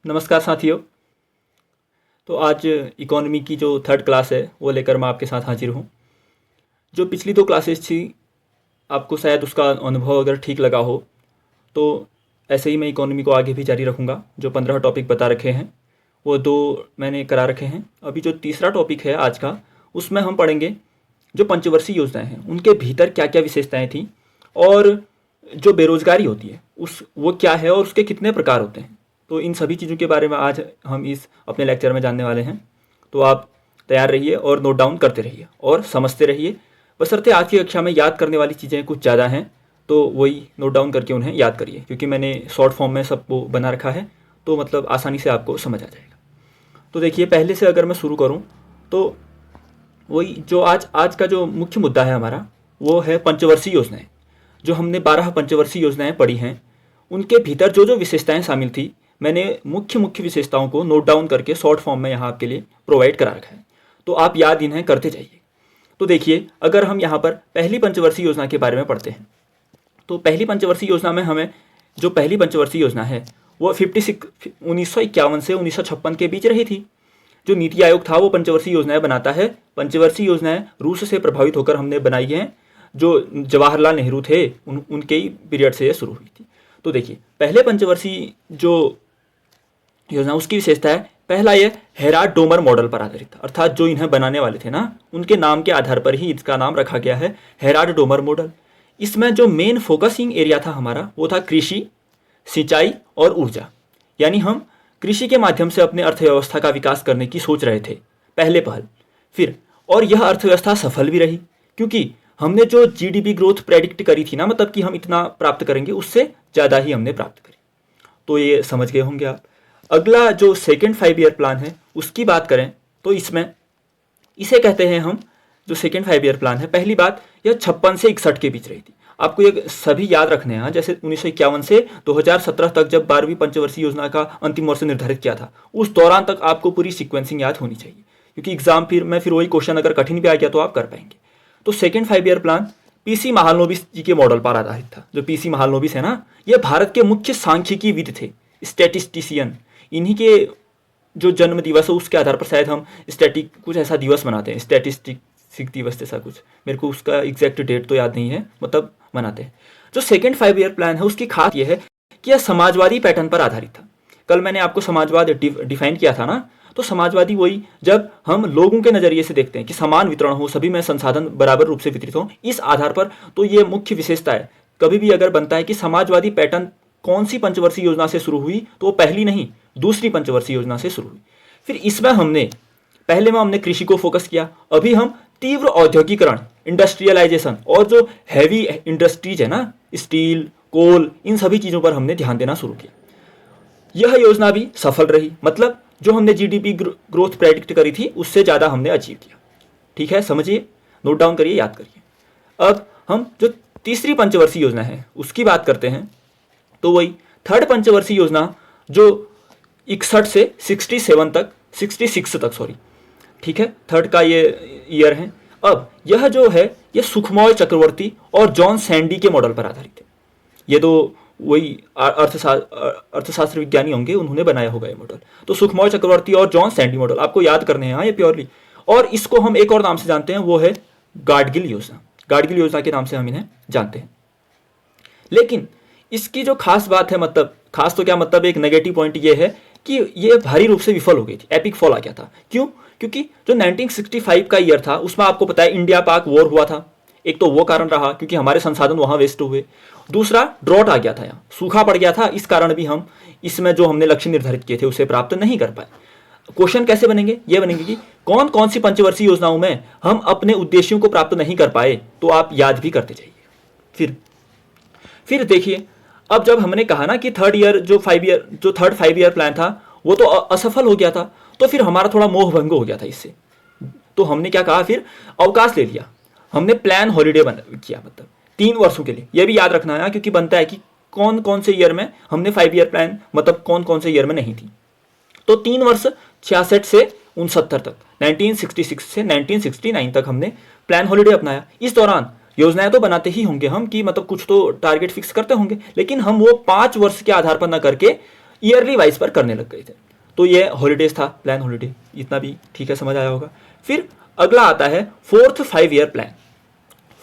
नमस्कार साथियों। तो आज इकोनॉमी की जो थर्ड क्लास है वो लेकर मैं आपके साथ हाजिर हूँ। जो पिछली दो क्लासेस थी आपको शायद उसका अनुभव अगर ठीक लगा हो तो ऐसे ही मैं इकोनॉमी को आगे भी जारी रखूँगा। जो 15 टॉपिक बता रखे हैं वो दो मैंने करा रखे हैं। अभी जो तीसरा टॉपिक है आज का उसमें हम पढ़ेंगे जो पंचवर्षीय योजनाएं हैं उनके भीतर क्या क्या विशेषताएं थी और जो बेरोजगारी होती है उस वो क्या है और उसके कितने प्रकार होते हैं। तो इन सभी चीज़ों के बारे में आज हम इस अपने लेक्चर में जानने वाले हैं। तो आप तैयार रहिए और नोट डाउन करते रहिए और समझते रहिए। बशर्ते आज की कक्षा में याद करने वाली चीज़ें कुछ ज़्यादा हैं तो वही नोट डाउन करके उन्हें याद करिए, क्योंकि मैंने शॉर्ट फॉर्म में सबको बना रखा है तो मतलब आसानी से आपको समझ आ जाएगा। तो देखिए, पहले से अगर मैं शुरू करूँ तो वही जो आज का जो मुख्य मुद्दा है हमारा वो है पंचवर्षीय योजनाएं। जो हमने 12 पंचवर्षीय योजनाएं पढ़ी हैं उनके भीतर जो जो विशेषताएं शामिल थी मैंने मुख्य मुख्य विशेषताओं को नोट डाउन करके शॉर्ट फॉर्म में यहाँ आपके लिए प्रोवाइड करा रखा है, तो आप याद इन्हें करते जाइए। तो देखिए, अगर हम यहाँ पर पहली पंचवर्षीय योजना के बारे में पढ़ते हैं तो पहली पंचवर्षीय योजना में हमें जो पहली पंचवर्षीय योजना है वो 1951 से 1956 के बीच रही थी। जो नीति आयोग था वो पंचवर्षीय योजनाएं बनाता है। पंचवर्षीय योजनाएं रूस से प्रभावित होकर हमने बनाई हैं। जो जवाहरलाल नेहरू थे उनके ही पीरियड से ये शुरू हुई थी। तो देखिए, पहले पंचवर्षीय जो योजना उसकी विशेषता है, पहला ये हेराल्ड डोमर मॉडल पर आधारित था। अर्थात जो इन्हें बनाने वाले थे ना उनके नाम के आधार पर ही इसका नाम रखा गया है हेराल्ड डोमर मॉडल। इसमें जो मेन फोकसिंग एरिया था हमारा वो था कृषि, सिंचाई और ऊर्जा। यानी हम कृषि के माध्यम से अपने अर्थव्यवस्था का विकास करने की सोच रहे थे पहले पहल। फिर और यह अर्थव्यवस्था सफल भी रही, क्योंकि हमने जो जीडीपी ग्रोथ प्रेडिक्ट करी थी ना, मतलब कि हम इतना प्राप्त करेंगे, उससे ज़्यादा ही हमने प्राप्त करी। तो ये समझ गए होंगे आप। अगला जो सेकेंड 5 ईयर प्लान है उसकी बात करें तो इसमें इसे कहते हैं हम, जो सेकेंड 5 ईयर प्लान है, पहली बात यह 56 से 61 के बीच रही थी। आपको ये सभी याद रखने हैं। जैसे 1951 से 2017 तक जब 12वीं पंचवर्षीय योजना का अंतिम वर्ष निर्धारित किया था, उस दौरान तक आपको पूरी सीक्वेंसिंग याद होनी चाहिए, क्योंकि एग्जाम फिर वही क्वेश्चन अगर कठिन भी आ गया तो आप कर पाएंगे। तो second 5 year plan PC Mahalanobis ji के मॉडल पर आधारित था। जो पीसी महालनोबिस है ना, ये भारत के मुख्य सांख्यिकीविद थे, स्टैटिस्टिशियन। इन्हीं के जो जन्म दिवस है उसके आधार पर शायद हम स्टैटिक कुछ ऐसा दिवस मनाते हैं, स्टैटिस्टिक दिवस जैसा कुछ, मेरे को उसका एग्जैक्ट डेट तो याद नहीं है, मतलब मनाते हैं। जो सेकेंड 5 ईयर प्लान है उसकी खास यह है कि यह समाजवादी पैटर्न पर आधारित था। कल मैंने आपको समाजवाद डिफाइन किया था ना, तो समाजवादी वही जब हम लोगों के नज़रिए से देखते हैं कि समान वितरण हो, सभी में संसाधन बराबर रूप से वितरित हो, इस आधार पर। तो ये मुख्य विशेषता है। कभी भी अगर बनता है कि समाजवादी पैटर्न कौन सी पंचवर्षीय योजना से शुरू हुई, तो वो पहली नहीं दूसरी पंचवर्षीय योजना से शुरू हुई। फिर इसमें पहले में हमने कृषि को फोकस किया। अभी हम तीव्र औद्योगिकरण, इंडस्ट्रियलाइजेशन और जो हैवी इंडस्ट्रीज है ना, स्टील, कोल, इन सभी चीज़ों पर हमने ध्यान देना शुरू किया। यह योजना भी सफल रही, मतलब जो हमने जीडीपी ग्रोथ प्रेडिक्ट करी थी उससे ज़्यादा हमने अचीव किया। ठीक है, समझिए, नोट डाउन करिए, याद करिए। अब हम जो तीसरी पंचवर्षीय योजना है उसकी बात करते हैं। तो वही थर्ड पंचवर्षीय योजना जो 61 से 66 तक, सॉरी, ठीक है, थर्ड का ये ईयर है। अब यह जो है ये सुखमय चक्रवर्ती और जॉन सैंडी के मॉडल पर आधारित है। ये तो वही अर्थशास्त्र विज्ञानी होंगे, उन्होंने बनाया होगा ये मॉडल। तो सुखमय चक्रवर्ती और जॉन सैंडी मॉडल आपको याद करने हैं, हाँ, ये प्योरली। और इसको हम एक और नाम से जानते हैं, वो है गाडगिल योजना। गाडगिल योजना के नाम से हम इन्हें जानते हैं। लेकिन इसकी जो खास बात है, मतलब खास तो क्या, मतलब एक नेगेटिव पॉइंट ये है कि ये भारी रूप से विफल हो गई थी, एपिक फॉल आ गया था। क्यों? क्योंकि जो 1965 का ईयर था उसमें आपको पता है इंडिया पाक वॉर हुआ था। एक तो वो कारण रहा क्योंकि हमारे संसाधन वहाँ वेस्ट हुए। दूसरा, ड्रॉट आ गया था, यहाँ सूखा पड़ गया था। इस कारण भी हम इसमें जो हमने लक्ष्य निर्धारित किए थे उसे प्राप्त नहीं कर पाए। क्वेश्चन कैसे बनेंगे? ये बनेंगे कि कौन कौन सी पंचवर्षीय योजनाओं में हम अपने उद्देश्यों को प्राप्त नहीं कर पाए, तो आप याद भी करते जाइए। फिर देखिए, अब जब हमने कहा ना कि थर्ड 5 ईयर प्लान था वो तो असफल हो गया था, तो फिर हमारा थोड़ा मोह भंग हो गया था इससे। तो हमने क्या कहा, फिर अवकाश ले लिया। हमने प्लान हॉलीडे किया, मतलब 3 वर्षों के लिए। यह भी याद रखना है क्योंकि बनता है कि कौन कौन से ईयर में हमने 5 ईयर प्लान, मतलब कौन कौन से ईयर में नहीं थी। तो 3 वर्ष 66 से 69 तक, 1966 से 1969 तक हमने प्लान हॉलीडे अपनाया। इस दौरान योजनाएं तो बनाते ही होंगे हम कि मतलब कुछ तो टारगेट फिक्स करते होंगे, लेकिन हम वो 5 वर्ष के आधार पर ना करके ईयरली वाइज पर करने लग गए थे। तो ये हॉलीडेज था, प्लान हॉलीडे, इतना भी ठीक है, समझ आया होगा। फिर अगला आता है fourth 5 year plan.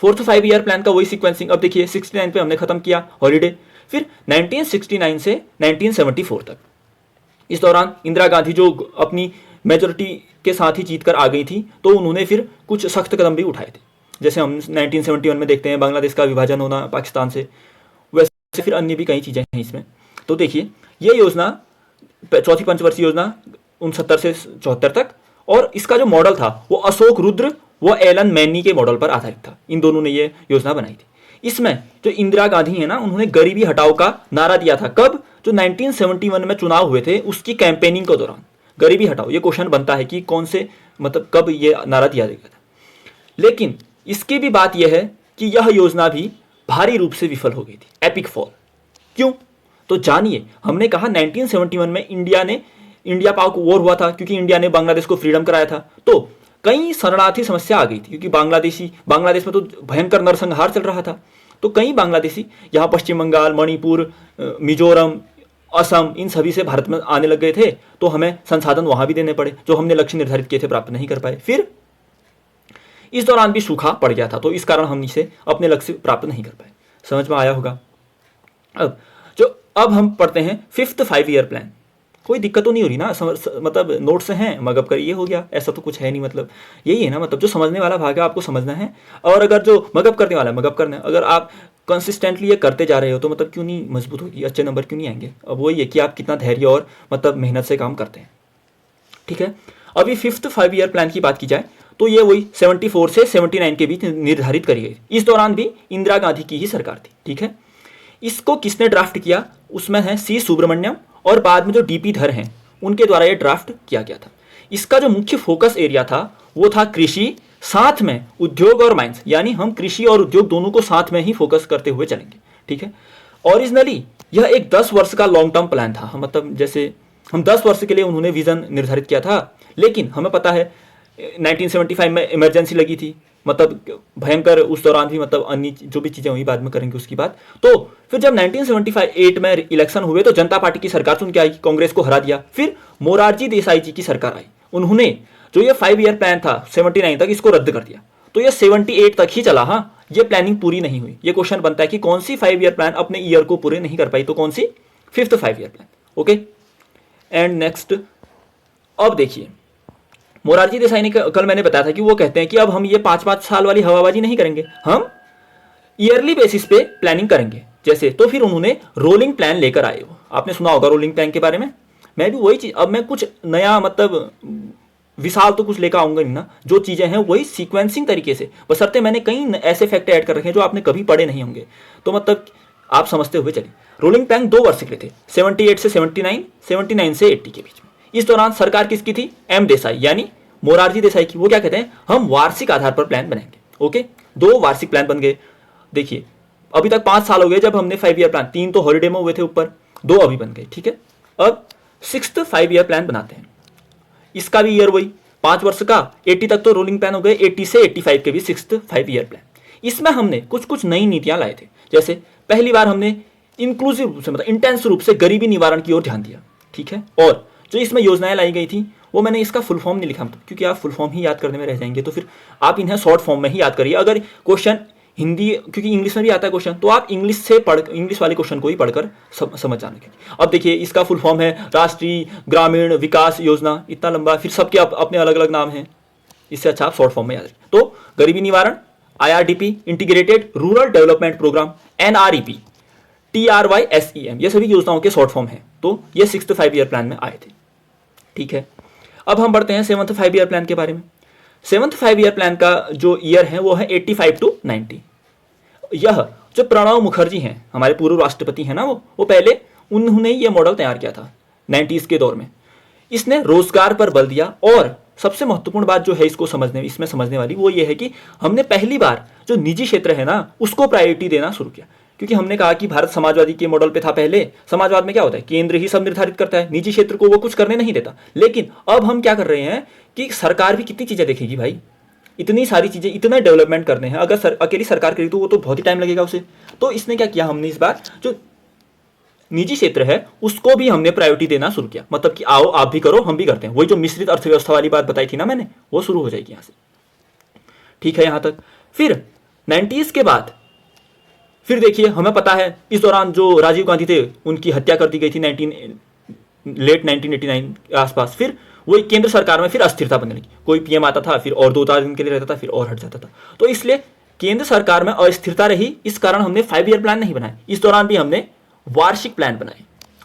Fourth 5 year plan का वही सीक्वेंसिंग। अब देखिए 69 पे हमने खत्म किया हॉलीडे, फिर 1969 से 1974 तक, इस दौरान इंदिरा गांधी जो अपनी मेजोरिटी के साथ ही जीत कर आ गई थी, तो उन्होंने फिर कुछ सख्त कदम भी उठाए थे। जैसे हम 1971 में देखते हैं बांग्लादेश का विभाजन होना पाकिस्तान से, वैसे फिर अन्य भी कई चीज़ें हैं इसमें। तो देखिए ये योजना, चौथी पंचवर्षीय योजना 69 से 74 तक, और इसका जो मॉडल था वो अशोक रुद्र व एलन मैनी के मॉडल पर आधारित था। इन दोनों ने ये योजना बनाई थी। इसमें जो इंदिरा गांधी है ना, उन्होंने गरीबी हटाओ का नारा दिया था। कब? जो 1971 में चुनाव हुए थे उसकी कैंपेनिंग के दौरान गरीबी हटाओ। ये क्वेश्चन बनता है कि कौन से, मतलब कब ये नारा दिया गया था। लेकिन इसकी भी बात यह है कि यह योजना भी भारी रूप से विफल हो गई थी, एपिक फॉल। क्यों? तो जानिए। हमने कहा 1971 में इंडिया पाक वॉर हुआ था, क्योंकि इंडिया ने बांग्लादेश को फ्रीडम कराया था। तो कई शरणार्थी समस्या आ गई थी, क्योंकि बांग्लादेश में तो भयंकर नरसंहार चल रहा था। तो कई बांग्लादेशी यहाँ पश्चिम बंगाल, मणिपुर, मिजोरम, असम, इन सभी से भारत में आने लग गए थे। तो हमें संसाधन वहां भी देने पड़े, जो हमने लक्ष्य निर्धारित किए थे प्राप्त नहीं कर पाए। फिर इस दौरान भी सूखा पड़ गया था, तो इस कारण हम इसे अपने लक्ष्य प्राप्त नहीं कर पाए। समझ में आया होगा। अब हम पढ़ते हैं फिफ्थ 5 ईयर प्लान। कोई दिक्कत तो नहीं हो रही ना? मतलब नोट्स हैं, मगअप करिए, हो गया। ऐसा तो कुछ है नहीं, मतलब यही है ना, मतलब जो समझने वाला भाग है आपको समझना है, और अगर जो मगअप करने वाला है मगअप करना है। अगर आप कंसिस्टेंटली ये करते जा रहे हो तो मतलब क्यों नहीं मजबूत होगी, अच्छे नंबर क्यों नहीं आएंगे? अब वही है कि आप कितना धैर्य और मतलब मेहनत से काम करते हैं। ठीक है, अभी फिफ्थ 5 ईयर प्लान की बात की जाए तो ये वही 74 से 79 के बीच निर्धारित करी गई। इस दौरान भी इंदिरा गांधी की ही सरकार थी। ठीक है, इसको किसने ड्राफ्ट किया? उसमें है सी सुब्रमण्यम, और बाद में जो डीपी धर हैं उनके द्वारा ये ड्राफ्ट किया गया था। इसका जो मुख्य फोकस एरिया था वो था कृषि, साथ में उद्योग और माइंस, यानी हम कृषि और उद्योग दोनों को साथ में ही फोकस करते हुए चलेंगे। ठीक है, ओरिजिनली यह एक 10 वर्ष का लॉन्ग टर्म प्लान था। मतलब जैसे हम 10 वर्ष के लिए उन्होंने विजन निर्धारित किया था, लेकिन हमें पता है 1975 में इमरजेंसी लगी थी, मतलब भयंकर। उस दौरान भी मतलब अन्य जो भी चीज़ें हुई बाद में करेंगे उसकी बात। तो फिर जब 1975 में इलेक्शन हुए तो जनता पार्टी की सरकार चुन के आई, कांग्रेस को हरा दिया। फिर मोरारजी देसाई जी की सरकार आई, उन्होंने जो ये 5 ईयर प्लान था 79 तक, इसको रद्द कर दिया। तो ये 78 तक ही चला। हाँ, ये प्लानिंग पूरी नहीं हुई। ये क्वेश्चन बनता है कि कौन सी 5 ईयर प्लान अपने ईयर को पूरे नहीं कर पाई, तो कौन सी? Fifth 5 year plan. Okay, and next, अब देखिए मोरारजी देसाई ने, कल मैंने बताया था कि वो कहते हैं कि अब हम ये 5-5 साल वाली हवाबाजी नहीं करेंगे, हम ईयरली बेसिस पे प्लानिंग करेंगे। जैसे तो फिर उन्होंने रोलिंग प्लान लेकर आए। हो आपने सुना होगा रोलिंग प्लान के बारे में। मैं भी वही चीज, अब मैं कुछ नया मतलब विशाल तो कुछ लेकर आऊंगा नहीं ना, जो चीजें हैं वही सीक्वेंसिंग तरीके से, बशर्ते मैंने कई ऐसे फैक्ट ऐड कर रखे हैं जो आपने कभी पढ़े नहीं होंगे, तो मतलब आप समझते हुए चलिए। रोलिंग प्लान 2 वर्ष के लिए थे, 78 से 79, 79 से 80 के बीच में। इस दौरान सरकार किसकी थी? एम देसाई, यानी मोरारजी देसाई की। वो क्या कहते हैं, हम वार्षिक आधार पर प्लान बनाएंगे। ओके, 2 वार्षिक प्लान बन गए। देखिए अभी तक 5 साल हो गए जब हमने 5 ईयर प्लान, 3 तो हॉलीडे में हुए थे ऊपर, 2 अभी बन गए। ठीक है, अब सिक्स्थ 5 ईयर प्लान बनाते हैं। इसका भी ईयर वही 5 वर्ष का, 80 तक तो रोलिंग प्लान हो गए, 80 से 85 के भी सिक्स्थ 5 ईयर प्लान। इसमें हमने कुछ कुछ नई नीतियां लाए थे। जैसे पहली बार हमने इंक्लूसिव रूप से, मतलब इंटेंस रूप से गरीबी निवारण की ओर ध्यान दिया। ठीक है, और जो इसमें योजनाएं लाई गई थी वो मैंने इसका फुल फॉर्म नहीं लिखा, क्योंकि आप फुल फॉर्म ही याद करने में रह जाएंगे, तो फिर आप इन्हें शॉर्ट फॉर्म में ही याद करिए। अगर क्वेश्चन हिंदी, क्योंकि इंग्लिश में भी आता है क्वेश्चन, तो आप इंग्लिश वाले क्वेश्चन को ही पढ़कर समझ जाने के। अब देखिए इसका फुल फॉर्म है राष्ट्रीय ग्रामीण विकास योजना, इतना लंबा, फिर सबके अपने अलग अलग नाम हैं। इससे अच्छा आप शॉर्ट फॉर्म में याद रखिए। तो गरीबी निवारण, IRDP, integrated rural development programme, NREP, TRYSEM, ये सभी योजनाओं के शॉर्ट फॉर्म हैं। तो ये सिक्स्थ 5 ईयर प्लान में आए थे। ठीक है, अब हम बढ़ते हैं 7th 5 ईयर प्लान के बारे में। 7th 5 ईयर प्लान का जो ईयर है वो है 85 to 90। यह जो प्रणब मुखर्जी हैं, हमारे पूर्व राष्ट्रपति हैं ना, वो पहले उन्होंने ये मॉडल तैयार किया था 90s के दौर में। इसने रोजगार पर बल दिया, और सबसे महत्वपूर्ण बात जो है इसमें समझने वाली वो ये है कि हमने पहली बार जो निजी क्षेत्र है ना उसको प्रायोरिटी देना शुरू किया। क्योंकि हमने कहा कि भारत समाजवादी के मॉडल पे था पहले। समाजवाद में क्या होता है, केंद्र ही सब निर्धारित करता है, निजी क्षेत्र को वो कुछ करने नहीं देता। लेकिन अब हम क्या कर रहे हैं कि सरकार भी कितनी चीजें देखेगी भाई, इतनी सारी चीजें, इतने डेवलपमेंट करने हैं। अगर अकेली सरकार करेगी तो वो तो बहुत ही टाइम लगेगा उसे। तो इसने क्या किया, हमने इस बार जो निजी क्षेत्र है उसको भी हमने प्रायोरिटी देना शुरू किया, मतलब कि आओ आप भी करो हम भी करते हैं। वही जो मिश्रित अर्थव्यवस्था वाली बात बताई थी ना मैंने, वो शुरू हो जाएगी यहाँ से। ठीक है यहाँ तक। फिर 90s के बाद फिर देखिए, हमें पता है इस दौरान जो राजीव गांधी थे उनकी हत्या कर दी गई थी लेट 1989 के आसपास। फिर वही केंद्र सरकार में फिर अस्थिरता बनने लगी, कोई पीएम आता था फिर और 2-4 दिन के लिए रहता था फिर और हट जाता था। तो इसलिए केंद्र सरकार में अस्थिरता रही, इस कारण हमने 5 ईयर प्लान नहीं बनाए। इस दौरान भी हमने वार्षिक प्लान बनाए,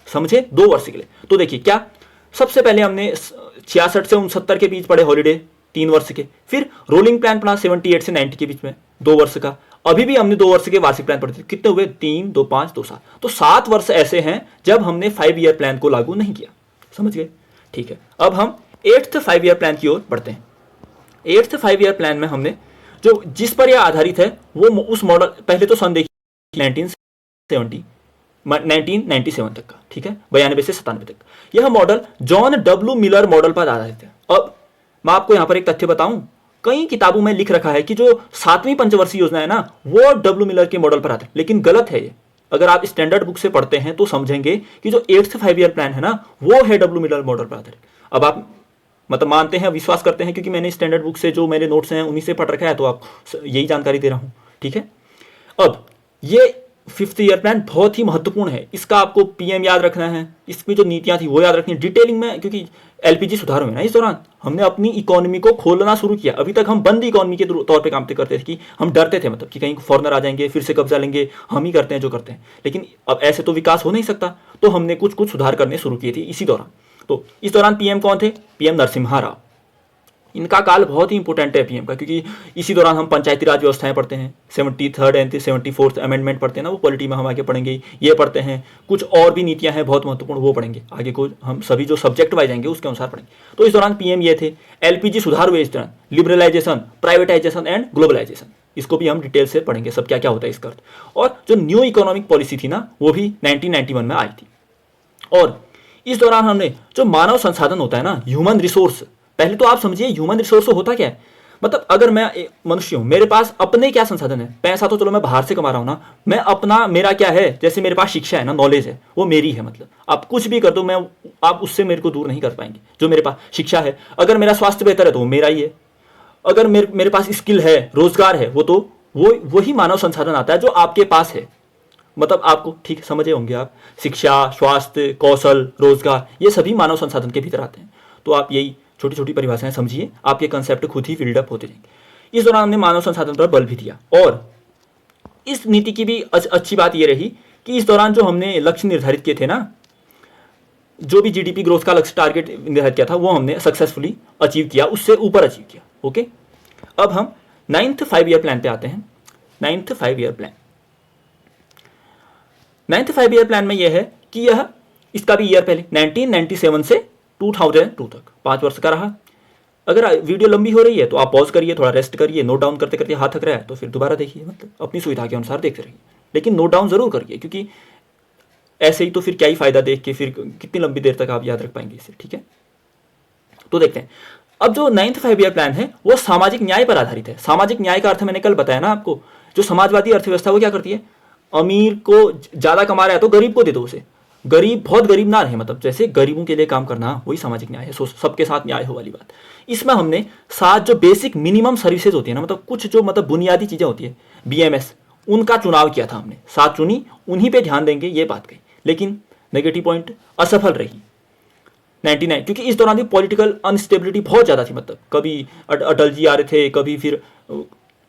समझे, 2 वर्ष के लिए। तो देखिए क्या, सबसे पहले हमने 66 से 69 के बीच पढ़े हॉलीडे 3 वर्ष के, फिर रोलिंग प्लान पढ़ा 78 से 90 के बीच में 2 वर्ष का। अभी भी हमने 2 वर्ष के वार्षिक प्लान पढ़े थे, कितने हुए, 3, 2, 5, 2, 7। तो 7 वर्ष ऐसे हैं जब हमने 5 ईयर प्लान को लागू नहीं किया, समझ गए। ठीक है, अब हम 8th 5 ईयर प्लान की ओर बढ़ते हैं। 8th 5 ईयर प्लान में हमने जो जिस पर यह आधारित है वो उस मॉडल, पहले तो सन देखिए 1997 तक का, ठीक है, 92 से 97 तक। यह model John W Miller model पर आधारित है। अब मैं आपको यहां पर एक तथ्य बताऊं, कई किताबों में लिख रखा है कि जो 7वीं पंचवर्षीय योजना है ना वो डब्ल्यू मिलर के मॉडल पर आधारित है, लेकिन गलत है ये। अगर आप स्टैंडर्ड बुक से पढ़ते हैं तो समझेंगे कि जो 8th 5 ईयर प्लान है ना वो है डब्ल्यू मिलर मॉडल पर आधारित। अब आप मतलब मानते हैं, विश्वास करते हैं, क्योंकि मैंने स्टैंडर्ड बुक से जो मेरे नोट्स हैं उन्हीं से पढ़ रखा है, तो आप यही जानकारी दे रहा हूं। ठीक है, अब ये 5th ईयर प्लान बहुत ही महत्वपूर्ण है, इसका आपको पीएम याद रखना है, इसमें जो नीतियां थी वो याद रखनी है डिटेलिंग में, क्योंकि एलपीजी सुधार हुए ना इस दौरान, हमने अपनी इकोनॉमी को खोलना शुरू किया। अभी तक हम बंद इकोनॉमी के तौर पे काम करते थे कि हम डरते थे, मतलब कि कहीं फॉरनर आ जाएंगे फिर से कब्जा लेंगे, हम ही करते हैं जो करते हैं। लेकिन अब ऐसे तो विकास हो नहीं सकता, तो हमने कुछ कुछ सुधार करने शुरू किए थे इसी दौरान। तो इस दौरान पीएम कौन थे, पीएम नरसिम्हा राव। इनका काल बहुत ही इंपॉर्टेंट है पीएम का, क्योंकि इसी दौरान हम पंचायती राज व्यवस्थाएं पढ़ते हैं, 73rd एंड 74th अमेंडमेंट पढ़ते हैं ना, वो पॉलिटी में हम आगे पढ़ेंगे, ये पढ़ते हैं। कुछ और भी नीतियां हैं बहुत महत्वपूर्ण, वो पढ़ेंगे आगे को, हम सभी जो सब्जेक्ट वाइज जाएंगे उसके अनुसार पढ़ेंगे। तो इस दौरान पीएम ये थे। एलपीजी सुधार हुए इस दौरान, लिबरलाइजेशन, प्राइवेटाइजेशन एंड ग्लोबलाइजेशन, इसको भी हम डिटेल से पढ़ेंगे, सब क्या क्या होता है इसका अर्थ। और जो न्यू इकोनॉमिक पॉलिसी थी ना वो भी 1991 में आई थी। और इस दौरान हमने जो मानव संसाधन होता है ना, ह्यूमन रिसोर्स, पहले तो आप समझिए ह्यूमन रिसोर्स होता क्या है। मतलब अगर मैं एक मनुष्य हूं, मेरे पास अपने क्या संसाधन है, पैसा तो चलो मैं बाहर से कमा रहा हूं ना, मैं अपना, मेरा क्या है, जैसे मेरे पास शिक्षा है ना, नॉलेज है, वो मेरी है। मतलब आप कुछ भी कर दो, मैं, आप उससे मेरे को दूर नहीं कर पाएंगे। जो मेरे पास शिक्षा है, अगर मेरा स्वास्थ्य बेहतर है तो वो मेरा ही है। अगर मेरे पास स्किल है, रोजगार है, वो तो वही मानव संसाधन आता है जो आपके पास है। मतलब आपको ठीक समझे होंगे आप, शिक्षा, स्वास्थ्य, कौशल, रोजगार, ये सभी मानव संसाधन के भीतर आते हैं। तो आप यही छोटी छोटी परिभाषाएं समझिए, आपके कंसेप्ट खुद ही बिल्डअप होते जाएंगे। इस दौरान हमने मानव संसाधन पर बल भी दिया। और इस नीति की भी अच्छी बात यह रही कि इस दौरान जो हमने लक्ष्य निर्धारित किए थे ना, जो भी जीडीपी ग्रोथ का लक्ष्य टारगेट निर्धारित किया था वो हमने सक्सेसफुली अचीव किया, उससे ऊपर अचीव किया। ओके, अब हम 9th 5 ईयर प्लान पे आते हैं। 9th 5 year plan, 9th 5 year plan में यह है कि यह, इसका भी ईयर पहले 1997 से 2002 तक 5 वर्ष का रहा। अगर वीडियो लंबी हो रही है तो आप पॉज करिए, थोड़ा रेस्ट करिए, नोट डाउन करते करते हाथ थक रहा है तो फिर दोबारा देखिए, मतलब अपनी सुविधा के अनुसार देखते रहिए, लेकिन नोट डाउन जरूर करिए, क्योंकि ऐसे ही तो फिर क्या ही फायदा देख के, फिर कितनी लंबी देर तक आप याद रख पाएंगे इसे। ठीक है, तो देखते हैं। अब जो 9th 5 ईयर प्लान है वो सामाजिक न्याय पर आधारित है। सामाजिक न्याय का अर्थ मैंने कल बताया ना आपको, जो समाजवादी अर्थव्यवस्था वो क्या करती है, अमीर को ज्यादा कमा रहा है तो गरीब को दे दो उसे, गरीब बहुत गरीब ना रहे, मतलब जैसे गरीबों के लिए काम करना, वही सामाजिक न्याय है। सबके साथ न्याय हो वाली बात। इसमें हमने 7 जो बेसिक मिनिमम सर्विसेज होती है ना, मतलब कुछ जो मतलब बुनियादी चीजें होती है, बीएमएस, उनका चुनाव किया था हमने। 7 चुनी, उन्हीं पे ध्यान देंगे, ये बात कही। लेकिन नेगेटिव पॉइंट, असफल रही 99, क्योंकि इस दौरान भी पॉलिटिकल अनस्टेबिलिटी बहुत ज्यादा थी। मतलब कभी अटल जी आ रहे थे, कभी फिर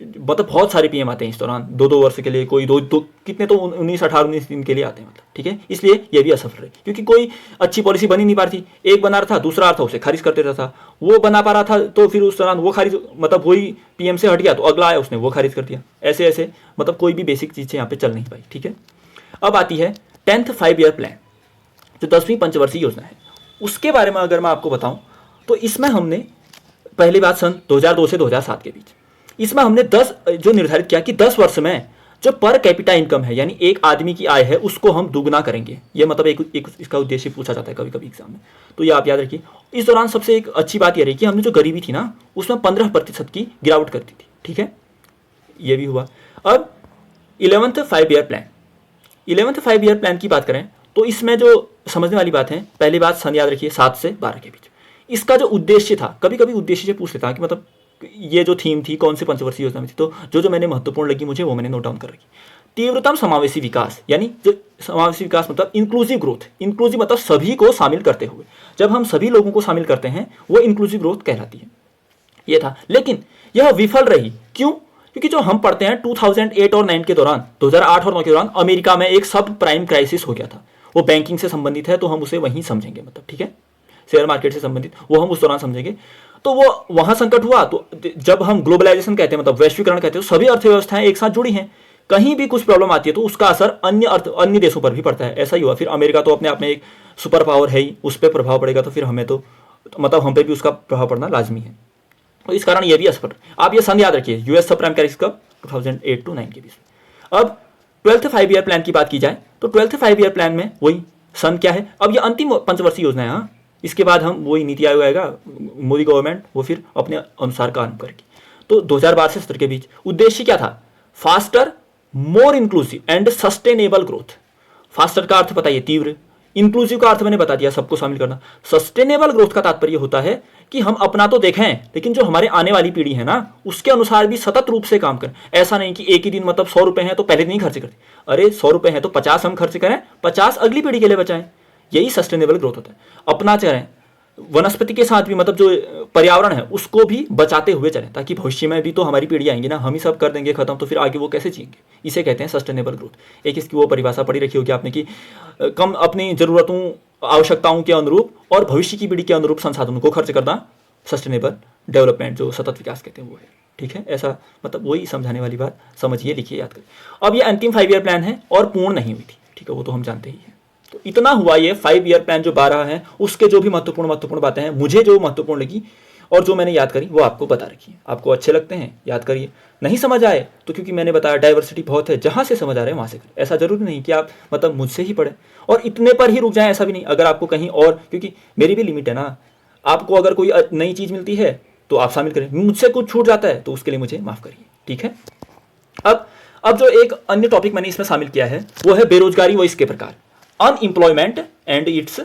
मतलब बहुत सारे पीएम आते हैं इस दौरान, 2-2 वर्ष के लिए, कोई दो कितने तो 19-18-19 दिन के लिए आते हैं, मतलब ठीक है। इसलिए ये भी असफल रही, क्योंकि कोई अच्छी पॉलिसी बनी नहीं पा रही थी। एक बना रहा था, दूसरा था उसे खारिज करते रहता था, वो बना पा रहा था तो फिर उस दौरान वो खारिज, मतलब वही पीएम से हट गया तो अगला आया उसने वो खारिज कर दिया। ऐसे ऐसे मतलब कोई भी बेसिक चीजें यहाँ पे चल नहीं पाई। ठीक है, अब आती है 10th 5 ईयर प्लान, जो 10वीं पंचवर्षीय योजना है। उसके बारे में अगर मैं आपको बताऊं तो इसमें हमने पहली बात सन 2002 से 2007 के बीच, इसमें हमने 10 जो निर्धारित किया कि 10 वर्ष में जो पर कैपिटा इनकम है, यानी एक आदमी की आय है, उसको हम दुगना करेंगे। ये मतलब एक इसका उद्देश्य पूछा जाता है कभी कभी एग्जाम में, तो ये आप याद रखिए। इस दौरान सबसे एक अच्छी बात यह रही कि हमने जो गरीबी थी ना उसमें 15% की गिरावट कर दी थी। ठीक है, ये भी हुआ। अब 11th 5 year plan, 11th 5 year plan की बात करें तो इसमें जो समझने वाली बात है, पहली बात सन याद रखिए 7 से 12 के बीच। इसका जो उद्देश्य था, कभी कभी उद्देश्य से पूछ लेता कि मतलब ये जो थीम थी कौन सी पंचवर्षीय योजना में थी, तो जो मैंने महत्वपूर्ण लगी मुझे वो मैंने नोट डाउन कर रखी। तीव्रतम समावेशी विकास, यानी जो समावेशी विकास मतलब इंक्लूसिव ग्रोथ। इंक्लूसिव मतलब सभी को शामिल करते हुए, जब हम सभी लोगों को शामिल करते हैं वो इंक्लूसिव ग्रोथ कहलाती है, ये था। लेकिन यह विफल रही, क्यों? क्योंकि जो हम पढ़ते हैं 2008 और 9 के दौरान, 2008 और 9 के दौरान अमेरिका में एक सब प्राइम क्राइसिस हो गया था। वो बैंकिंग से संबंधित है तो हम उसे वहीं समझेंगे, मतलब ठीक है, शेयर मार्केट से संबंधित, वो हम उस दौरान समझेंगे। तो वो वहां संकट हुआ। तो जब हम ग्लोबलाइजेशन कहते हैं, मतलब वैश्वीकरण कहते हैं, तो सभी अर्थव्यवस्थाएं एक साथ जुड़ी हैं। कहीं भी कुछ प्रॉब्लम आती है तो उसका असर अन्य देशों पर भी पड़ता है। ऐसा ही हुआ। फिर अमेरिका तो अपने आप में एक सुपर पावर है ही, उस पर प्रभाव पड़ेगा तो फिर हमें तो मतलब हम पे भी उसका प्रभाव पड़ना लाजमी है। तो इस कारण ये भी असफल। आप ये सन याद रखिए, यूएस सब प्राइम क्राइसिस कब? 2008 to 9 के बीच में। अब 12th 5 ईयर प्लान की बात की जाए तो 12th 5 ईयर प्लान में वही सन क्या है, अब ये अंतिम पंचवर्षीय योजना है। हाँ, इसके बाद हम वही नीति आयोग आएगा, मोदी गवर्नमेंट, वो फिर अपने अनुसार काम करेगी। तो 2012 से 17 के बीच उद्देश्य क्या था? Faster, more inclusive and sustainable growth. Faster का अर्थ बताइए तीव्र, इंक्लूसिव का अर्थ मैंने बता दिया सबको शामिल करना। सस्टेनेबल ग्रोथ का तात्पर्य होता है कि हम अपना तो देखें लेकिन जो हमारे आने वाली पीढ़ी है ना उसके अनुसार भी सतत रूप से काम करें। ऐसा नहीं कि एक ही दिन मतलब 100 रुपए हैं तो पहले दिन ही खर्च करते, अरे 100 रुपए हैं तो 50 हम खर्च करें, 50 अगली पीढ़ी के लिए बचाएं। यही सस्टेनेबल ग्रोथ होता है। अपना चलें, वनस्पति के साथ भी, मतलब जो पर्यावरण है उसको भी बचाते हुए चलें, ताकि भविष्य में भी तो हमारी पीढ़ी आएंगी ना, हम ही सब कर देंगे खत्म तो फिर आगे वो कैसे जिएंगे। इसे कहते हैं सस्टेनेबल ग्रोथ। एक इसकी वो परिभाषा पढ़ी रखी होगी आपने कि कम अपनी जरूरतों आवश्यकताओं के अनुरूप और भविष्य की पीढ़ी के अनुरूप संसाधनों को खर्च करना सस्टेनेबल डेवलपमेंट, जो सतत विकास कहते हैं वो है। ठीक है, ऐसा मतलब वही समझाने वाली बात समझिए, लिखिए, याद करिए। अब ये अंतिम 5 ईयर प्लान है और पूर्ण नहीं हुई थी, ठीक है, वो तो हम जानते ही हैं। तो इतना हुआ ये 5 ईयर प्लान जो 12 है उसके जो भी महत्वपूर्ण बातें हैं, मुझे जो महत्वपूर्ण लगी और जो मैंने याद करी वो आपको बता रखी है। आपको अच्छे लगते हैं याद करिए, नहीं समझ आए तो क्योंकि मैंने बताया डाइवर्सिटी बहुत है, जहाँ से समझ आ रहे हैं वहाँ से करें। ऐसा जरूरी नहीं कि आप मतलब मुझसे ही पढ़ें और इतने पर ही रुक जाएं, ऐसा भी नहीं। अगर आपको कहीं और, क्योंकि मेरी भी लिमिट है ना, आपको अगर कोई नई चीज़ मिलती है तो आप शामिल करें, मुझसे कुछ छूट जाता है तो उसके लिए मुझे माफ़ करिए, ठीक है। अब जो एक अन्य टॉपिक मैंने इसमें शामिल किया है वो है बेरोजगारी व इसके प्रकार, अनएम्प्लॉयमेंट एंड इट्स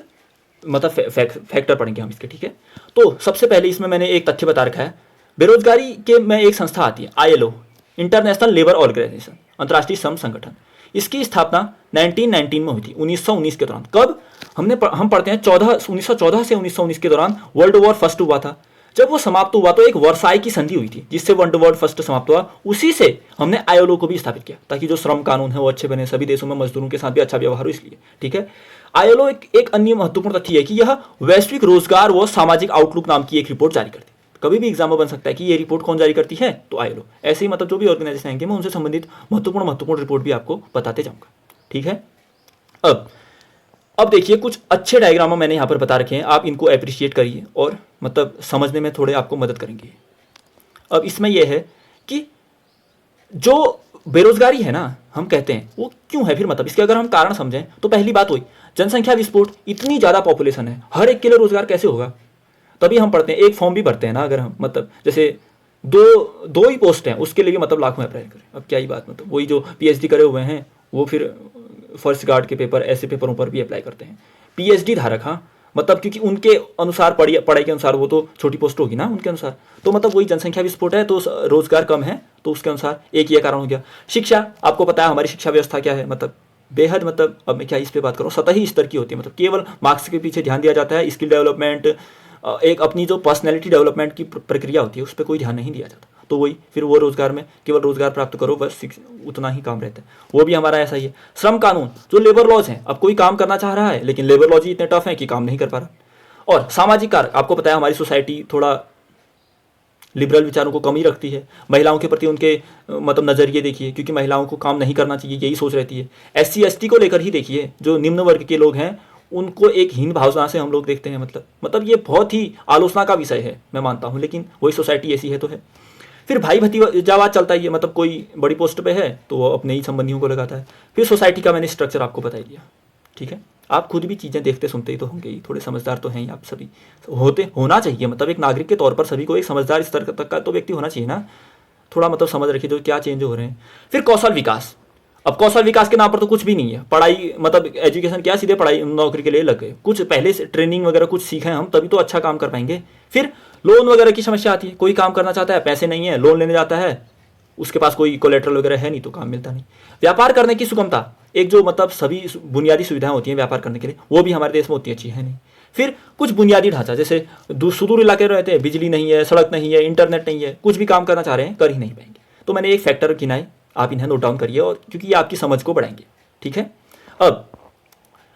मतलब फैक्टर पढ़ेंगे हम इसके, ठीक है। तो सबसे पहले इसमें मैंने एक तथ्य बता रखा है, बेरोजगारी के में एक संस्था आती है ILO, इंटरनेशनल लेबर ऑर्गेनाइजेशन, अंतर्राष्ट्रीय श्रम संगठन। इसकी स्थापना 1919 में हुई थी, 1919 के दौरान। कब? हम पढ़ते हैं 1914 से 1919 के दौरान वर्ल्ड वॉर फर्स्ट हुआ था। जब वो समाप्त हुआ तो एक वर्साई की संधि हुई थी जिससे वर्ल्ड वॉर फर्स्ट समाप्त हुआ। उसी से हमने ILO को भी स्थापित किया ताकि जो श्रम कानून है वो अच्छे बने, सभी देशों में मजदूरों के साथ भी अच्छा व्यवहार हो, इसलिए, ठीक है। ILO एक अन्य महत्वपूर्ण तथ्य है कि यह वैश्विक रोजगार व सामाजिक आउटलुक नाम की एक रिपोर्ट जारी करती है। कभी भी एग्जाम में बन सकता है कि ये रिपोर्ट कौन जारी करती है, तो ILO। ऐसे ही मतलब जो भी ऑर्गेनाइजेशन आएंगे मैं उनसे संबंधित महत्वपूर्ण रिपोर्ट भी आपको बताते जाऊंगा, ठीक है। अब देखिए कुछ अच्छे डायग्राम मैंने यहाँ पर बता रखे हैं, आप इनको अप्रिशिएट करिए और मतलब समझने में थोड़े आपको मदद करेंगे। अब इसमें यह है कि जो बेरोजगारी है ना, हम कहते हैं वो क्यों है, फिर मतलब इसके अगर हम कारण समझें तो पहली बात हुई जनसंख्या विस्फोट। इतनी ज़्यादा पॉपुलेशन है, हर एक के लिए रोजगार कैसे होगा? तभी हम पढ़ते हैं, एक फॉर्म भी भरते हैं ना, अगर हम मतलब जैसे दो ही पोस्ट हैं उसके लिए भी मतलब लाखों अप्लाई करें। अब क्या ही बात, मतलब वही जो PhD करे हुए हैं वो फिर फर्स्ट गार्ड के पेपर, ऐसे पेपरों पर भी अप्लाई करते हैं। PhD धारक, हाँ, मतलब क्योंकि उनके अनुसार पढ़ाई के अनुसार वो तो छोटी पोस्ट होगी ना उनके अनुसार, तो मतलब वही जनसंख्या विस्फोट है तो रोजगार कम है, तो उसके अनुसार एक ये कारण हो गया। शिक्षा, आपको पता है हमारी शिक्षा व्यवस्था क्या है, मतलब बेहद, मतलब अब मैं क्या इस पर बात करूँ, सतही स्तर की होती है। मतलब केवल मार्क्स के पीछे ध्यान दिया जाता है, स्किल डेवलपमेंट, एक अपनी जो पर्सनैलिटी डेवलपमेंट की प्रक्रिया होती है उस पर कोई ध्यान नहीं दिया जाता। तो वही फिर वो रोजगार में केवल रोजगार प्राप्त करो बस, उतना ही काम रहता है। वो भी हमारा ऐसा ही है। श्रम कानून, जो लेबर लॉज हैं, अब कोई काम करना चाह रहा है लेकिन लेबर लॉज ही इतने टफ हैं कि काम नहीं कर पा रहा। और सामाजिक कार्य, आपको पता है हमारी सोसाइटी थोड़ा लिबरल विचारों को कम ही रखती है। महिलाओं के प्रति उनके मतलब नज़रिए देखिए, क्योंकि महिलाओं को काम नहीं करना चाहिए यही सोच रहती है। SC ST को लेकर ही देखिए, जो निम्न वर्ग के लोग हैं उनको एक हीन भावना से हम लोग देखते हैं। मतलब ये बहुत ही आलोचना का विषय है, मैं मानता हूँ, लेकिन वही सोसाइटी ऐसी है तो है। फिर भाई भतीजावाद चलता ही है, मतलब कोई बड़ी पोस्ट पे है तो वो अपने ही संबंधियों को लगाता है। फिर सोसाइटी का मैंने स्ट्रक्चर आपको बता दिया, ठीक है। आप खुद भी चीज़ें देखते सुनते ही तो होंगे ही, थोड़े समझदार तो हैं ही आप सभी, होना चाहिए। मतलब एक नागरिक के तौर पर सभी को एक समझदार स्तर तक का तो व्यक्ति होना चाहिए ना, थोड़ा मतलब समझ रखिए तो क्या चेंज हो रहे हैं। फिर कौशल विकास, अब कौशल विकास के नाम पर तो कुछ भी नहीं है, पढ़ाई मतलब एजुकेशन क्या, सीधे पढ़ाई नौकरी के लिए लग गए, कुछ पहले से ट्रेनिंग वगैरह कुछ सीखे हम तभी तो अच्छा काम कर पाएंगे। फिर लोन वगैरह की समस्या आती है, कोई काम करना चाहता है, पैसे नहीं है, लोन लेने जाता है, उसके पास कोई कोलेट्रल वगैरह है नहीं तो काम मिलता नहीं। व्यापार करने की सुगमता, एक जो मतलब सभी बुनियादी सुविधाएं होती हैं व्यापार करने के लिए, वो भी हमारे देश में उतनी अच्छी है नहीं। फिर कुछ बुनियादी ढांचा, जैसे सुदूर इलाके में रहते हैं, बिजली नहीं है, सड़क नहीं है, इंटरनेट नहीं है, कुछ भी काम करना चाह रहे हैं कर ही नहीं पाएंगे। तो मैंने एक फैक्टर गिनाए, आप इन्हें नोट डाउन करिए, और क्योंकि ये आपकी समझ को बढ़ाएंगे, ठीक है। अब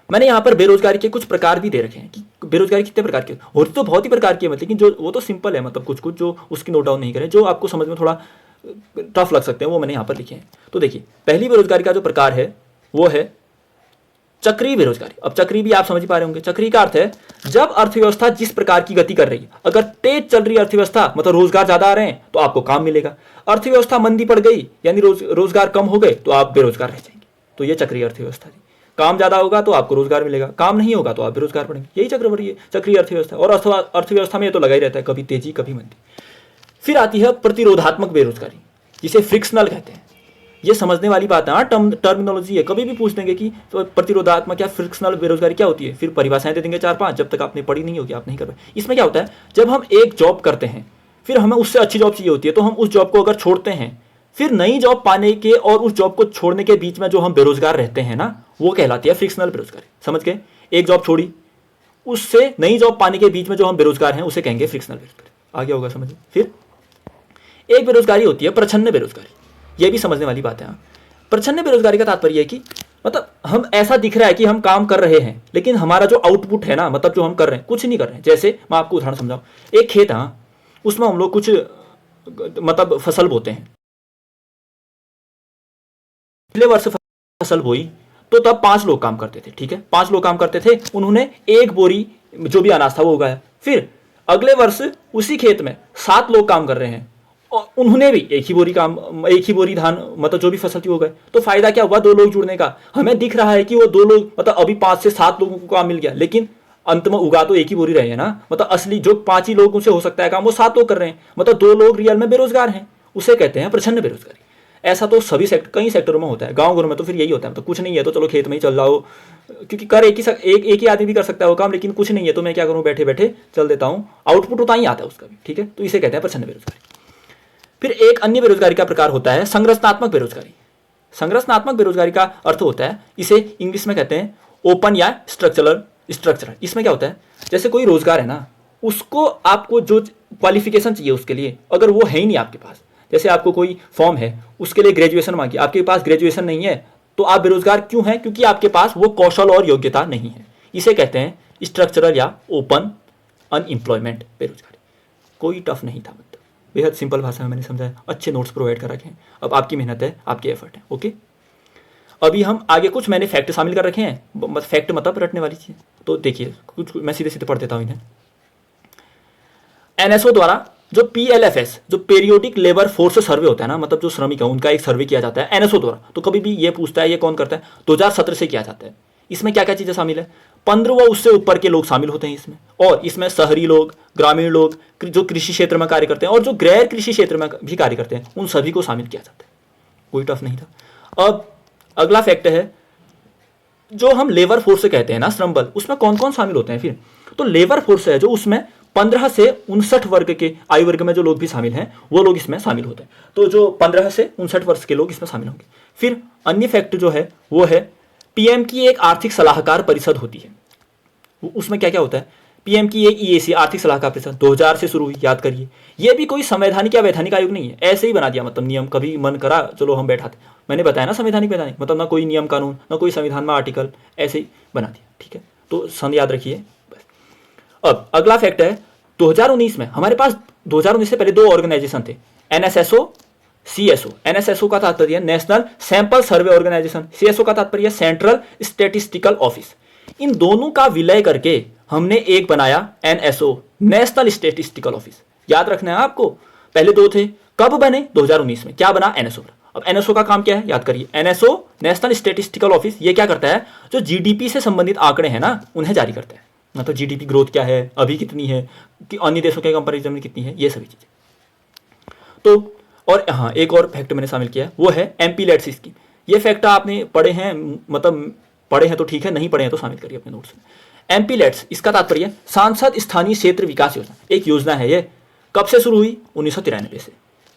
मैंने यहाँ पर बेरोजगारी के कुछ प्रकार भी दे रखे हैं कि बेरोजगारी कितने प्रकार की होती, तो बहुत ही प्रकार की है, लेकिन जो वो तो सिंपल है, मतलब कुछ कुछ जो उसकी नोट डाउन नहीं करें, जो आपको समझ में थोड़ा टफ लग सकते हैं वो मैंने यहाँ पर लिखे हैं। तो देखिए, पहली बेरोजगारी का जो प्रकार है वो है चक्रीय बेरोजगारी। अब चक्रीय भी आप समझ पा रहे होंगे। चक्रीय का अर्थ है जब अर्थव्यवस्था जिस प्रकार की गति कर रही है, अगर तेज चल रही अर्थव्यवस्था मतलब रोजगार ज्यादा आ रहे हैं तो आपको काम मिलेगा, अर्थव्यवस्था मंदी पड़ गई यानी रोजगार कम हो गए तो आप बेरोजगार रह जाएंगे। तो ये चक्रीय अर्थव्यवस्था थी। काम ज्यादा होगा तो आपको रोजगार मिलेगा, काम नहीं होगा तो आप बेरोजगार पड़ेंगे, यही चक्रीय अर्थव्यवस्था। और अर्थव्यवस्था में ये तो लगा ही रहता है, कभी तेजी कभी मंदी। फिर आती है प्रतिरोधात्मक बेरोजगारी, जिसे फ्रिक्शनल कहते हैं। ये समझने वाली बात है, हाँ टर्मिनोलॉजी है, कभी भी पूछ देंगे कि तो प्रतिरोधात्मक या फ्रिक्शनल बेरोजगारी क्या होती है, फिर परिभाषाएं दे देंगे 4-5, जब तक आपने पढ़ी नहीं होगी आप नहीं कर पाए। इसमें क्या होता है, जब हम एक जॉब करते हैं फिर हमें उससे अच्छी जॉब चाहिए होती है, तो हम उस जॉब को अगर छोड़ते हैं, फिर नई जॉब पाने के और उस जॉब को छोड़ने के बीच में जो हम बेरोजगार रहते हैं ना, वो कहलाती है फ्रिक्शनल बेरोजगारी। समझ गए, एक जॉब छोड़ी, उससे नई जॉब पाने के बीच में जो हम बेरोजगार हैं उसे कहेंगे फ्रिक्शनल बेरोजगारी। आगे होगा समझ। फिर एक बेरोजगारी होती है प्रच्छन्न बेरोजगारी, यह भी समझने वाली बात है। प्रच्छन्न बेरोजगारी का तात्पर्य है कि मतलब हम ऐसा दिख रहा है कि हम काम कर रहे हैं, लेकिन हमारा जो आउटपुट है ना, मतलब जो हम कर रहे हैं कुछ नहीं कर रहे हैं। जैसे मैं आपको उदाहरण समझाऊं, एक खेत, हाँ, उसमें हम लोग कुछ मतलब फसल बोते हैं। पिछले वर्ष फसल बोई तो तब 5 लोग काम करते थे, ठीक है, 5 लोग काम करते थे, उन्होंने 1 बोरी जो भी अनाज था वो उगाया। फिर अगले वर्ष उसी खेत में 7 लोग काम कर रहे हैं और उन्होंने भी एक ही बोरी धान मतलब जो भी फसल थी वो गए। तो फायदा क्या हुआ 2 लोग जुड़ने का। हमें दिख रहा है कि वो 2 लोग मतलब अभी 5 से 7 लोगों को काम मिल गया, लेकिन अंत में उगा तो एक ही बोरी रहे हैं ना, मतलब असली जो 5 ही लोगों से हो सकता है काम वो 7 लोग कर रहे हैं, मतलब 2 लोग रियल में बेरोजगार हैं। उसे कहते हैं प्रच्छन्न बेरोजगारी। ऐसा तो सभी कई सेक्टरों में होता है। गांव घरों में तो फिर यही होता है, मतलब कुछ नहीं है तो चलो खेत में ही चल जाओ, क्योंकि कर एक ही आदमी भी कर सकता है वो काम, लेकिन कुछ नहीं है तो मैं क्या करूं, बैठे बैठे चल देता हूं, आउटपुट उतना ही आता है उसका भी, ठीक है। तो इसे कहते हैं प्रच्छन्न बेरोजगारी। फिर एक अन्य बेरोजगारी का प्रकार होता है संरचनात्मक बेरोजगारी। संरचनात्मक बेरोजगारी का अर्थ होता है, इसे इंग्लिश में कहते हैं ओपन या स्ट्रक्चरल। इसमें क्या होता है, जैसे कोई रोजगार है ना, उसको आपको जो क्वालिफिकेशन चाहिए उसके लिए अगर वो है ही नहीं आपके पास, जैसे आपको कोई फॉर्म है उसके लिए ग्रेजुएशन मांगी, आपके पास ग्रेजुएशन नहीं है तो आप बेरोजगार क्यों हैं, क्योंकि आपके पास वो कौशल और योग्यता नहीं है। इसे कहते हैं स्ट्रक्चरल या ओपन अनएम्प्लॉयमेंट बेरोजगारी। कोई टफ नहीं था, मतलब बेहद सिंपल भाषा में मैंने समझाया, अच्छे नोट्स प्रोवाइड कर रखे हैं। अब आपकी मेहनत है, आपकी एफर्ट है, ओके। अभी हम आगे कुछ मैंने फैक्ट शामिल कर रखे हैं, फैक्ट मतलब रटने वाली चीज। तो देखिए कुछ मैं सीधे सीधे पढ़ देता हूँ इन्हें। एनएसओ द्वारा जो पीएलएफएस जो पीरियोडिक लेबर फोर्स सर्वे होता है ना, मतलब जो श्रमिक है उनका एक सर्वे किया जाता है एनएसओ द्वारा। तो कभी भी ये पूछता है ये कौन करता है, 2017 से किया जाता है। इसमें क्या क्या चीजें शामिल है, 15 व उससे ऊपर के लोग शामिल होते हैं इसमें, और इसमें शहरी लोग, ग्रामीण लोग, जो कृषि क्षेत्र में कार्य करते हैं और जो गैर कृषि क्षेत्र में भी कार्य करते हैं, उन सभी को शामिल किया जाता है। कोई टफ नहीं था। अब अगला फैक्ट है, जो हम लेबर फोर्स से कहते हैं ना, श्रम बल, उसमें कौन कौन शामिल होते हैं। फिर तो लेबर फोर्स है जो उसमें 15 से 59 वर्ग के आयु वर्ग में जो लोग भी शामिल हैं वो लोग इसमें शामिल होते हैं। तो जो 15 से 59 वर्ष के लोग इसमें शामिल होंगे। फिर अन्य फैक्ट जो है वो है पीएम की एक आर्थिक सलाहकार परिषद होती है। उसमें क्या क्या होता है, पीएम की एक ईएसी आर्थिक सलाहकार परिषद 2000 से शुरू हुई, याद करिए। ये भी कोई संवैधानिक या वैधानिक आयोग नहीं है, ऐसे ही बना दिया, मतलब नियम, कभी मन करा चलो हम बैठाते। मैंने बताया ना संवैधानिक वैधानिक मतलब ना कोई नियम कानून ना कोई संविधान में आर्टिकल, ऐसे ही बना दिया, ठीक है। तो सन याद रखिए। अब अगला फैक्ट है 2019 में हमारे पास 2019 से पहले 2 ऑर्गेनाइजेशन थे, एनएसएसओ, सीएसओ। एनएसएसओ का तात्पर्य national sample survey organisation, CSO का तात्पर्य सेंट्रल स्टैटिस्टिकल ऑफिस। इन दोनों का विलय करके हमने एक बनाया एनएसओ, नेशनल स्टैटिस्टिकल ऑफिस। याद रखना है आपको, पहले 2 थे, कब बने, 2019 में। क्या बना, एनएसओ। अब एनएसओ का काम क्या है, याद करिए, एनएसओ नेशनल स्टैटिस्टिकल ऑफिस ये क्या करता है, जो जीडीपी से संबंधित आंकड़े हैं ना उन्हें जारी करता है, मतलब जीडीपी ग्रोथ क्या है, अभी कितनी है, कि अन्य देशों के कंपैरिजन में कितनी है, ये सभी चीजें। तो और हाँ, एक और फैक्ट मैंने शामिल किया है, वो है एमपी लेट्स स्कीम। ये फैक्ट आपने पढ़े हैं, मतलब पढ़े हैं तो ठीक है, नहीं पढ़े हैं तो शामिल करिए अपने नोट्स में। एमपीलेट्स, इसका तात्पर्य सांसद स्थानीय क्षेत्र विकास योजना, एक योजना है ये। कब से शुरू हुई? 1993 से।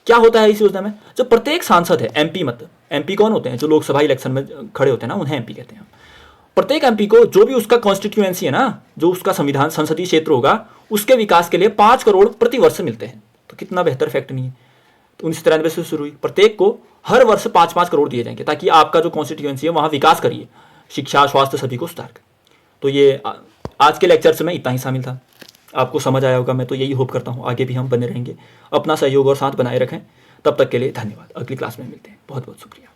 क्या होता है इस योजना में? जो प्रत्येक सांसद है, एमपी मतलब, एमपी कौन होते हैं? जो लोकसभा इलेक्शन में खड़े होते हैं ना, उन्हें एमपी कहते हैं। प्रत्येक एमपी को जो भी उसका कॉन्स्टिट्यूएंसी है ना, जो उसका संविधान संसदीय क्षेत्र होगा, उसके विकास के लिए 5 करोड़ प्रति वर्ष मिलते हैं। तो कितना बेहतर फैक्ट नहीं है? तो 1993 से शुरू हुई। प्रत्येक को हर वर्ष 5-5 करोड़ दिए जाएंगे, ताकि आपका जो कॉन्स्टिट्यूएंसी है वहाँ विकास करिए, शिक्षा, स्वास्थ्य, सभी को सुधार करें। तो ये आज के लेक्चर से मैं इतना ही शामिल था। आपको समझ आया होगा, मैं तो यही होप करता हूँ। आगे भी हम बने रहेंगे। अपना सहयोग और साथ बनाए रखें। तब तक के लिए धन्यवाद। अगली क्लास में मिलते हैं। बहुत बहुत शुक्रिया।